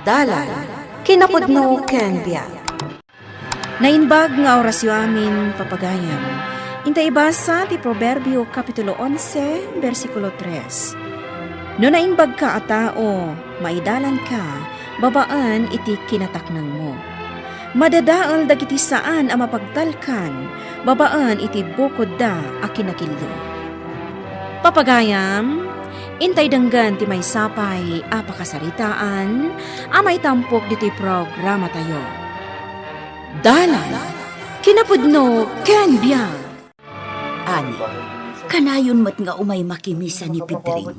Dalan, kinapudno ken biag. Nainbag nga orasyo amin, papagayam. Intay basa ti Proverbio Kapitulo 11, versikulo 3. No nainbag ka a tao, maidalan ka, babaan iti kinataknang mo. Madadaal dagiti saan a mapagtalkan, babaan iti bukod da a kinakildo. Papagayam, intay danggan ti may sapay a pakasaritaan, a may tampok diti programa tayo. Dalan, kinapudno ken biag. Ani, kanayon mat nga umay makimisa ni Pedring.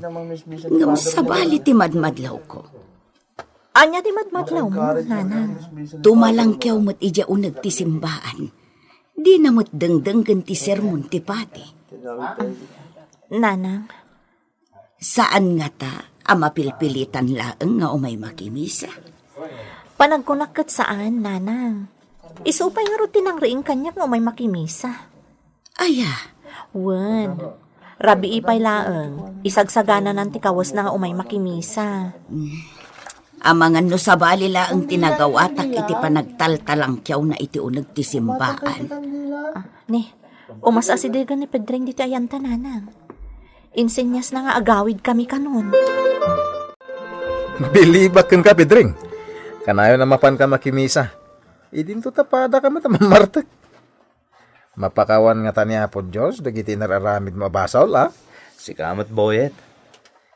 Ngam sabali ti madmadlaw ko. Anya ti madmadlaw mo, nanang. Tumalangkyaw mat ija unag ti simbaan. Di na mat dengdenggan ti sermon ti pati. Nanang, Saan nga ta, amapilpilitan laeng nga umay makimisa? panagkunak saan, nanang. Isupay nga rutin ang riing kanyak nga may makimisa. Aya, Wen, rabi ipay laeng, isagsagana ng tikawas na nga umay makimisa. amangan no sabali laeng tinagawatak iti panagtaltalangkyaw na iti unag ti simbaan. Ni, umas asidegan ni Pedring dito ayanta, nanang. Insenyas na nga agawid kami kanon. Bilibak kan ka, Pedring. Kanayo na mapan ka makimisa. Idin to tapada ka matamamartak. Mapakawan nga taniya po Diyos, dagiti nararamid mabasol, ha? Si Kamat Boyet.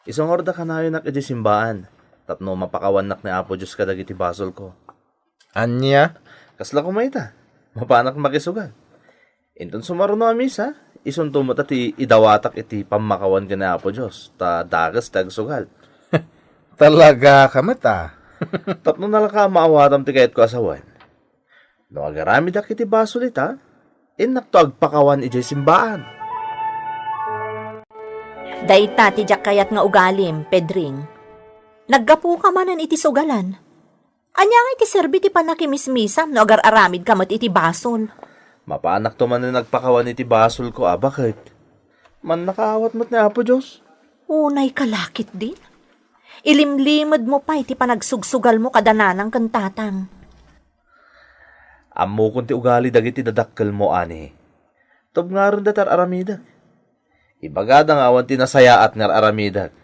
Isang orda ka na yun nakidi simbaan. Tapno mapakawanak ni Apo Diyos kadag iti basol ko. Anya? Kasla kumaita. Mapanak makisugan. Inton sumaruno amis ha. Ison tumot at idawatak iti pamakawan ka ni Apo Diyos. Ta dagas tagsugal. Talaga ka mata. Tapno nalaka maawatam ti kayat ko asawan. No agaramid ak iti basol ita. Inak to agpakawan iti simbaan. Dayta ti jak kayat nga ugalim, Pedring. Naggapu ka manan iti sugalan. Anya nga iti serbi ti panakimismisam no agar aramid ka mat iti basol. Mapanak to man na nagpakawan iti basol ko. Bakit? Man nakaawat mo't ni Apo Diyos. Unay kalakit din. Ilimlimad mo pa iti panagsugsugal mo kadananang kantatang. Amo kung ti ugali dagiti dadakkel mo, ani. Tob nga ron datar aramidak. Ibagada nga awan ti nasayaat nga aramidak.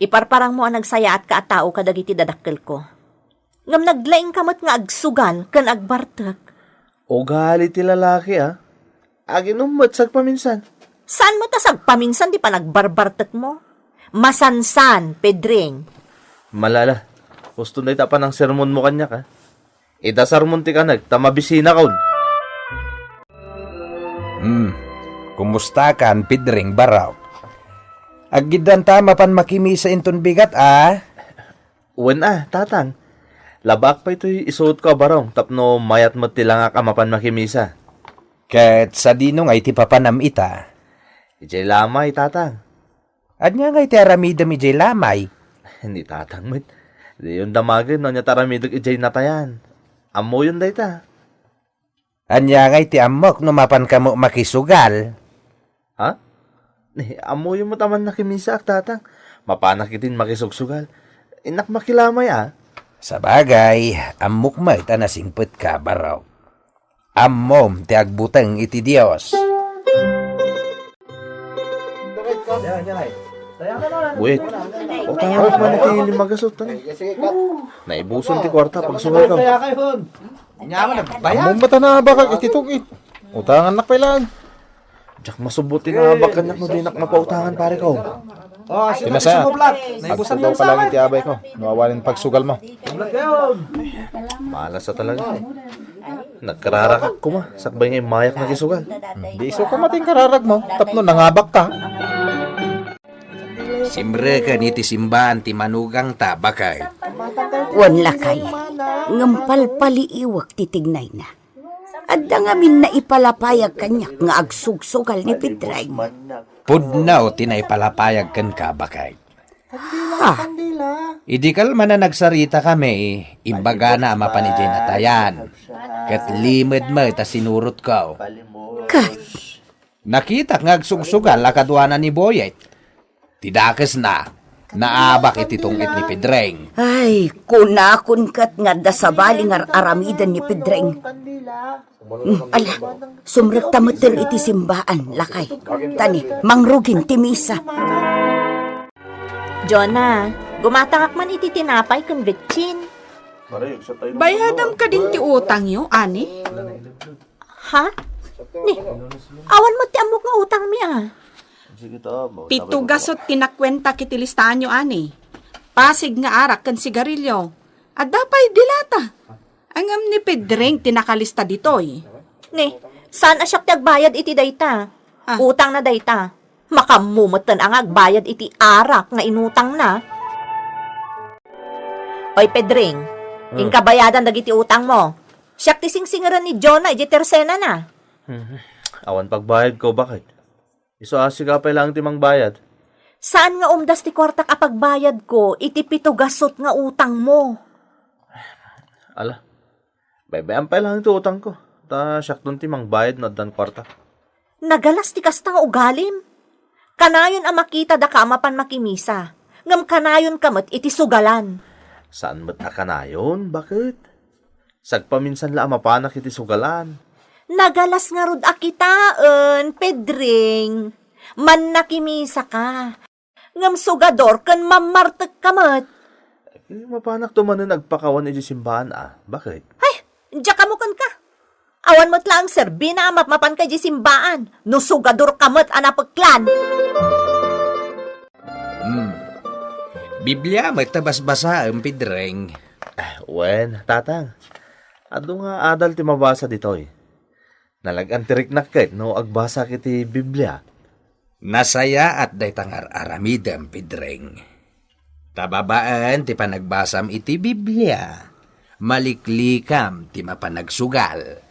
Iparparang mo ang nagsayaat ka at tao ka dagiti dadakkel ko. Ngam naglaing kamot nga agsugal kan agbartek. Ugali ti lalaki, ha? Aginumot sag paminsan. Saan mo tasag paminsan di pa nagbarbartek mo? Masansan, Pedring. Malala. Gusto na ita pa ng sermon mo kanya ka. Idasar mo ti ka tamabisina kaun. Kumusta kan, Pedring Baraw? Agidan ta mapan makimisa inton bigat, Uwan tatang. Labak pa ito'y isuot ko barong. Tapno mayat mo tilangak amapan makimisa. Ket sa dinong ay ti papanam ita. Ijay lamay, tatang. Anya nga iti aramidam ijay lamay. Hindi tatang mit. Di yung damagin, no niya taramidog ijay natayan. Amo yun dayta. Anya nga iti amok no mapan kamo makisugal. Ha? Amo yung mataman na kimisa ak tatang. Mapanak itin makisugsugal. Inak makilamay Sa bagay, amok mo ita nasingpet ka baraw. Amom ti agbuteng iti Dios. Wait. O tawag man iti limagasot. Naibuson ti kwarta pag sugal ka. Amom bata na bakag iti tugit. Utangan na kailangan. Diyak masubuti na bakan nak no dinak mapautangan pare ko. Tinasaya. Agto daw palagi ti abay ko. Nawawalin pagsugal mo. Malas sa talaga. Nagkararakak ko sakbay ngay mayak na kisugal. Di iso ka mating kararag mo. Tapno nangabak ka. Simre ka ni ti simbahan ti manugang ta bakay. Wan lakay, ngampal paliiwak titignay na. Adda nga min na ipalapayag kanyak nga agsugsugal ni Pedring. Pudnaw tinay palapayag kan ka bakay. Ha? Idikal man na nagsarita kami, imbaga na mapanijay na tayan. Kat limid mo ita sinurot ka. Kat, Nakita nga agsugsugal akadwana ni Boyet. Tidakes na, Naabak iti tungit ni Pedreng. Ay, kunakon kat nga da sa bali nga aramidan ni Pedreng. Ala, sumrek tamutan iti simbaan, lakay. Tani, mangrugin ti misa. Jonah, gumatakak man iti tinapay kun vetchin. Bayadam ka din ti utang yo, ani? Ha? Ni, awan mo ti amok nga utang mi ah. Pito gasot tinakwenta kiti listahan yo, ani. Pasig nga arak kan sigarilyo. At dapay dilata. Angam ni Pedreng tinakalista ditoy. Ni, saan asyak ti agbayad iti dayta? Ah. Utang na dayta. Makamumutan ang agbayad iti arak nga inutang na. Oy, Pedring, ingkabayadan dagiti utang mo. Siyak ti singsingaran ni Jonah, iti tersena na. Awan pagbayad ko, bakit? Iso asigapay lang timang bayad. Saan nga umdas ti kwartak apagbayad ko, iti pito gasot nga utang mo? Ala, baybayan pa lang ito utang ko. Ta siyak dun timang bayad na dan kwarta. Nagalas ti kasta nga ugalim. Kanayon ang makita da ka mapan makimisa. Ngam kanayon kamat iti sugalan. Saan mo't akanayon? Bakit? Sagpaminsan la mapanak iti sugalan. Nagalas nga rod akitaan, Pedring. Man nakimisa ka. Ngam sugador kan mamartag kamat. Mapanak to man na nagpakawan iti simbahan Bakit? Ay, diya kamukan ka. Awan mo't lang serbi na mapan ka di simbaan. No sugador kamat anapagklan. Biblia may tabas-basa ang Pedreng. Wen, tatang. Ado nga adal ti mabasa ditoy. Nalagantirik na ket no agbasa kiti Biblia. Nasaya at day tangar aramidam Pedreng. Tababaan ti panagbasam iti Biblia. Maliklikam ti mapanagsugal.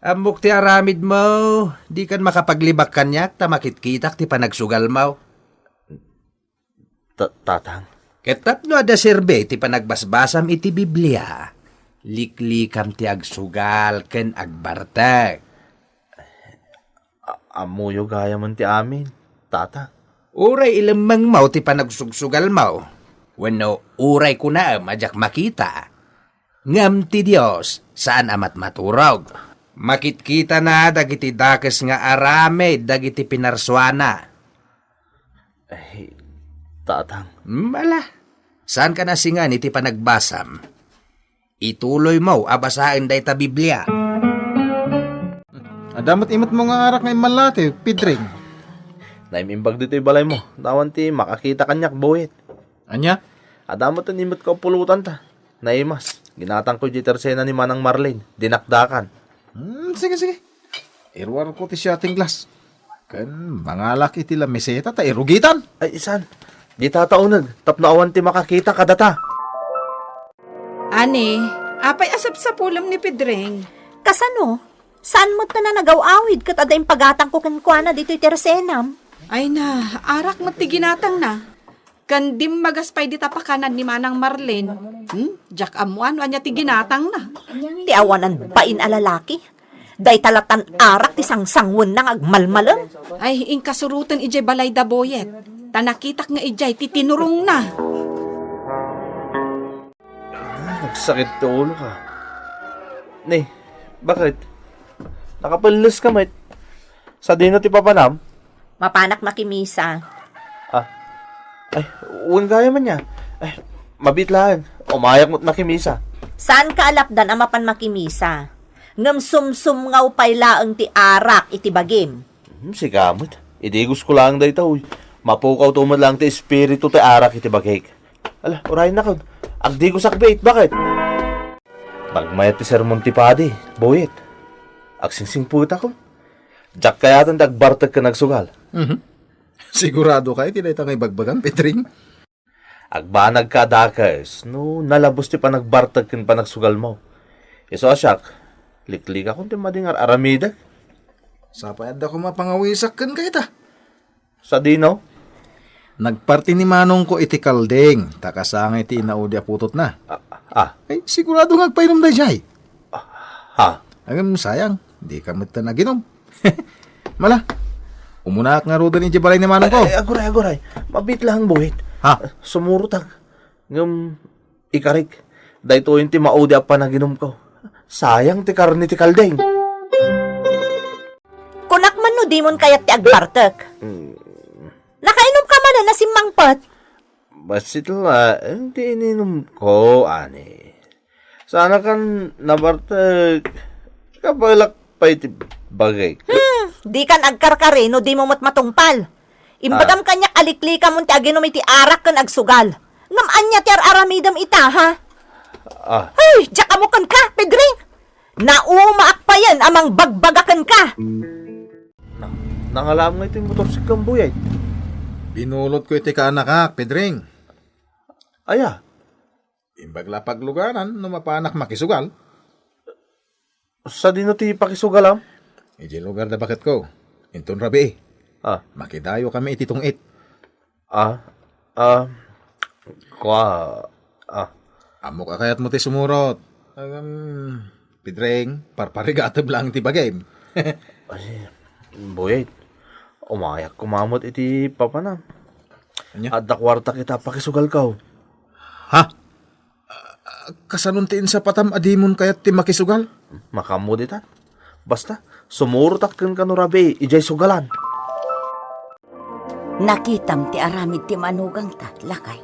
Amok ti aramid mo, di kan makapaglibak kanyak ta makitkitak ti panagsugal mo. Tatang. Ketapno ada serbe ti panagbasbasam iti Biblia. Liklikam ti agsugal ken agbartek. Amuyo gaya man ti amin, tata. Uray ilamang mau ti panagsugsugal mau. Wenno uray ko na majak makita. Ngam ti Dios saan amat maturog. Makitkita na dagiti dakes nga arame dagiti pinarswana. Tatang. Mala, saan ka nasingan iti panagbasam? Ituloy mo abasain day ta Biblia. Adamot imot mo nga arak ngay malate, Pedreng. Naimimbag dito'y balay mo. Tawan ti makakita kanyak buhit. Anya? Adamot ang imot ka pulutan ta. Naimas. Ginatang ko di tersena ni Manang Marlene. Dinakdakan. Sige. Irwar ko ti shotting glass. Kan mangalak iti lameseta ta irugitan. Ay, isan. Di tataunag. Tapno awan ti makakita kadata. Ani, apay asap sa pulam ni Pedreng. Kasano? Saan mo na nagaw-awid kat ada yung pagatang ko kankwana dito'y tersenam? Ay na, arak matiginatang na. Kandim magaspay di tapakanan ni Manang Marlene. Jack amuan, anya tiginatang na. Ti awanan bain alalaki. Day talatan arak ti sangsangwon nang agmalmalam. Ay, inkasurutan ijay balay da boyet. Tanakitak nga ijay, titinurong na. Nagsakit to ulo ka. Ni, bakit? Nakapalis ka, mate. Sa dino ti papanam? Mapanak makimisa. Ay, uwan gaya man niya. Ay, mabit lang. Umayak mo't nakimisa. Saan ka alapdan ang mapan makimisa? Ngam sumsum ngaw pay laang ti arak iti bagim. Si gamot. Idigos ko lang day tao. Mapukaw tumad lang ti espiritu ti arak iti bagay. Ala, urahin na ka. Agdigos akbait, bakit? Bagmayat ti sermon ti padi, boyet. Agsingsing puta ko. Jack kaya tan dagbartag ka nagsugal. Sigurado kayo tinay tangay bagbagan, Pedreng. Agbanag ka dakas, no nalabos ti panagbartag kin panagsugal mo. Iso asyak, liklik akong ti madingar aramidag. Sapayad ako mapangawisak kan kayo ta. Sa dino? Nagparti ni Manong ko iti kaldeng. Takasangay ti inaudi aputot na. Ay, sigurado ngagpainom na jay. Ha? Sayang, di ka mata na ginom. Mala, Umunak nga ro din yung balay ni manong ko. Ay, aguray. Mabit lang, buhit. Ha? Sumurutag. Ngam, ikarik. Dahito yung ti maudi pa na ginom ko. Sayang ti karni ti kaldeng. Kunak man no di mon kayat ti agbartek. Nakainom ka man na simangpot. Basit la, hindi ininom ko, ani. Sana kan nabartek. Kapalak pa iti bagay. Di kan agkarkare no di mo matungpal. Imbagam kanya aliklika mo ti aginom iti arak kan agsugal. Ngam anya ti aramidam ita, ha? Ay, diyak mo kan ka, Pedring. Naumaak pa yan amang bagbagakan ka. Nangalam nga ito yung motorsiklang buyay. Binulot ko iti kaanakak, Pedring. Aya, Imbagla paglugaran, no mapanak makisugal. sa dino ti pakisugalam? Iji lugar na bakit ko. Inton rabi. Ah, Makidayo kami iti tungit. kwa, Amo ka kayat mo ti sumurot. Pedring, parparigatib lang ti bagay. buyay. Umayak kumamot iti papanam. Anya? At kwarta kita pakisugal ka. Ha? Kasanuntiin sa patam adimon kayat ti makisugal? Makamuditan. Basta, sumurutak kan kanurabi, ijay sugalan. Nakitam ti aramid ti manugang ta, lakay.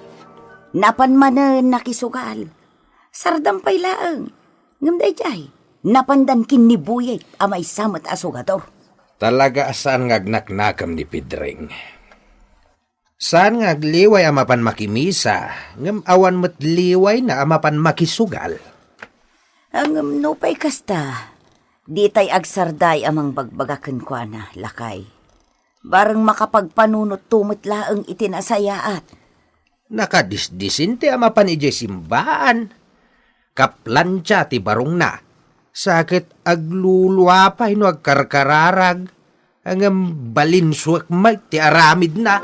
Napan man nakisugal. Sardampay laeng. Ngam dayjay. Napandan kinibuyay amay samat asugador. Talaga saan ngagnaknakam ni Pedring. Saan ngagliway amapan makimisa, ngam awan matliway na amapan makisugal. Ang nupay kasta. Di tay agsarday amang bagbagaken ko na, lakay. Barang makapagpanunot tumot laeng itinasayaat. Nakadisdisin ti amapan ijay simbaan. Kaplansya ti barong na. Sakit agluluwapay no agkarkararag. Ang balinsuak may ti aramid na.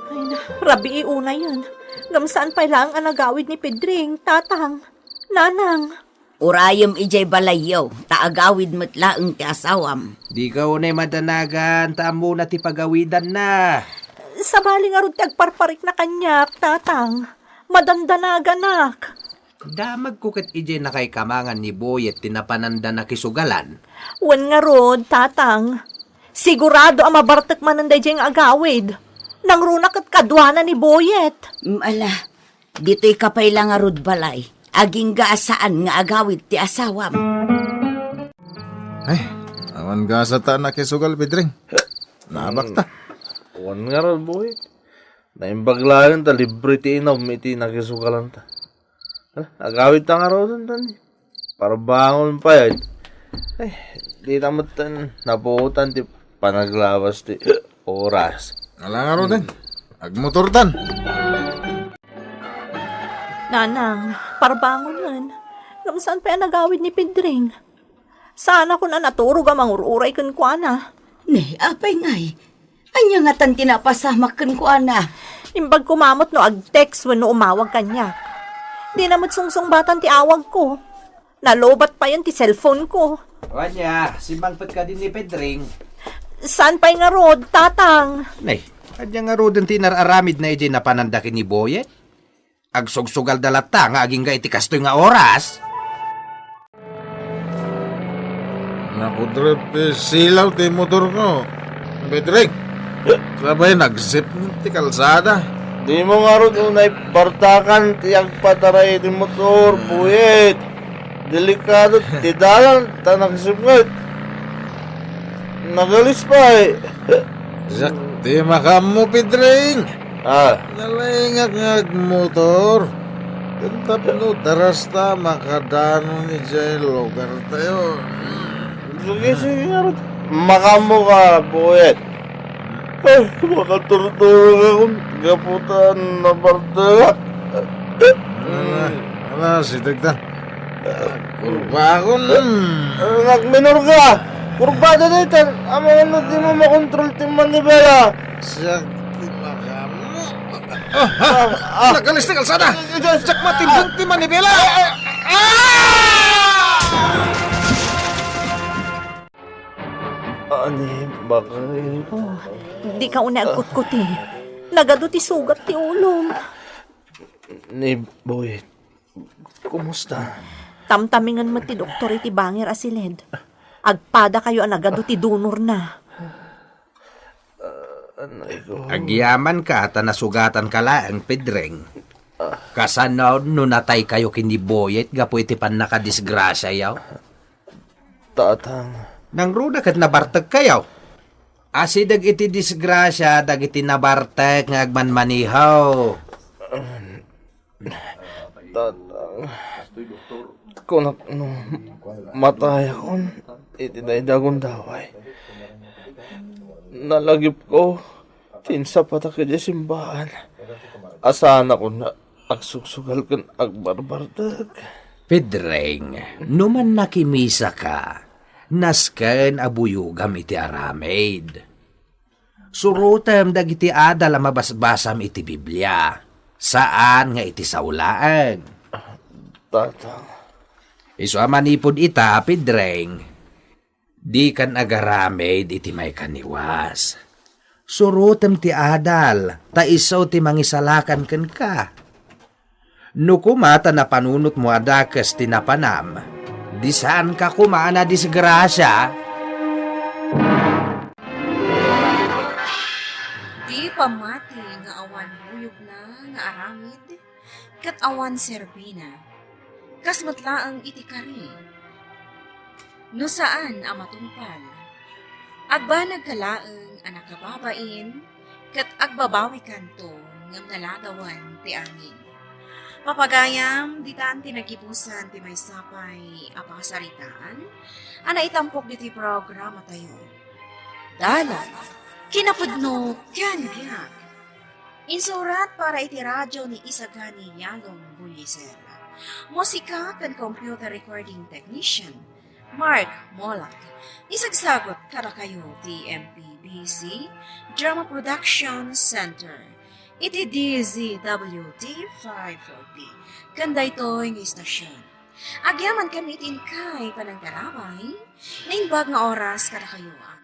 Ay na, rabi iuna yan. Ngam saan pa lang ang nagawid ni Pedring, tatang, nanang. Urayom ijay balayaw, taagawid mo't laeng ti asawam. Di ka unay madanagan, tamo na ti pagawidan na. Sa bali nga ron ti agparparik na kanyak, tatang. Madandanaganak. Damag kukit ijay na kay kamangan ni Boyet tinapananda na kisugalan. Wan nga ron, tatang. Sigurado ang mabartak man ang dayjay nga agawid. Nang runak at kadwana ni Boyet. Ala, dito'y kapay lang nga rod balay. Aging gaasaan nga agawid ti asawam. Ay, awan ka sa ta nakisugal, Pedring. Nabak ta. Wan nga rin, boy. Naimbaglayan ta, libre ti inaw, iti nakisugalan ta. Agawid ta nga rin tani. Para bangon pa yan. Ay, di naman tan, napuutan ti panaglawas ti oras. Wala nga ro din. Agmotor tan. Nanang, parbangon yan. Ngam saan pa yan nagawid ni Pedring? Sana ko na naturog ang mangururay kan kwa na. Ne, apay ngay. Anya nga tan tinapasamak kan ko ana. Imbag kumamot no ag-text when no umawag kanya. Di naman sungsong batan ti awag ko. Nalobat pa yan ti cellphone ko. Wanya, simbangpet ka din ni Pedring. Saan pa nga rod, tatang? Nay, kadya nga rodin tinararamid na ijay napanandakin ni Boyet. Agsugsugal dalata nga aging ga iti kastoy nga oras. Naku, Drip, silaw ti motor ko. Pedring, sabay nagsip ti kalsada. Di mo nga rin unay bartakan ti agpataray ti motor, buyet. Delikado, ti dalan, tanagsipngat. Nagalis pa eh. Sak, ti makam mo, Pedring. Nalaingag nga motor. Kantap no, darasta makadano ni Jay lugar tayo. Sige nga rin. Makamo ka, buyet. Ay, makaturturog ako. Gaputan na bartakan. Ala, si Dagda. Kurba ako Nagminor ka! Kurbada na ito! Amangan na di mo makontrol ti manibela! Sak, ti makam mo. Nagalis ti kalsada! Sak matimbang ti manibela! Ani, bakit? Di ka una agkut-kuti. Nagado ti sugat ti ulom. Ni Boy, kumusta? Tamtamingan mo ti doktor iti bangir asilid. Agpada kayo anagado ti dunor na. Anay ko. Agyaman ka at nasugatan ka laang, Pedreng. Kasanaw no natay kayo kini Boyet, gapo iti pan nakadisgrasya yaw. Tatang. Nang ruda kat nabartag kayaw. Asidag iti disgrasya, dag iti nabartag nga agmanmanihaw. Tatang. Kung matay akong itinaydagon daway. Nalagip ko. Tinsa patak ka simbahan. Asahan ako na agsugsugal kan agbarbardag. Pedreng, numan nakimisa ka, nasken abuyugam iti aramid. Surutem dagiti adal mabasbasam iti Biblia. Saan nga iti saulaan? Tatang. Isu amanipod ita, Pedreng. Di kan agaramid iti may kaniwas. Surutem ti adal, ta isaw ti mangisalakan ken ka. No kumata na panunot mo adakas tinapanam, di saan ka kumana disgrasya? Di pamati nga awan buyog na nga aramid, kat awan serbina, kas matlaang iti kari. No saan amatungpal, agbanag kalaang anak kababain, kat agbabawi kanto ngam naladawan ti angin. Papagayam, ditaan tinagipusan ti may sapay apakasaritaan, ana itampok diti programa tayo. Dalan, kinapudno ken biyak. Insurat para iti radyo ni Isagani Yalong Buliser. Musika ken computer recording technician, Mark Molak. Isagsagot para kayo ti MPBC Drama Production Center. Iti DZWT 540. Kanda ito yung istasyon. Agyaman kami itin kay pananggaraway, na inbag nga oras kada kayo ang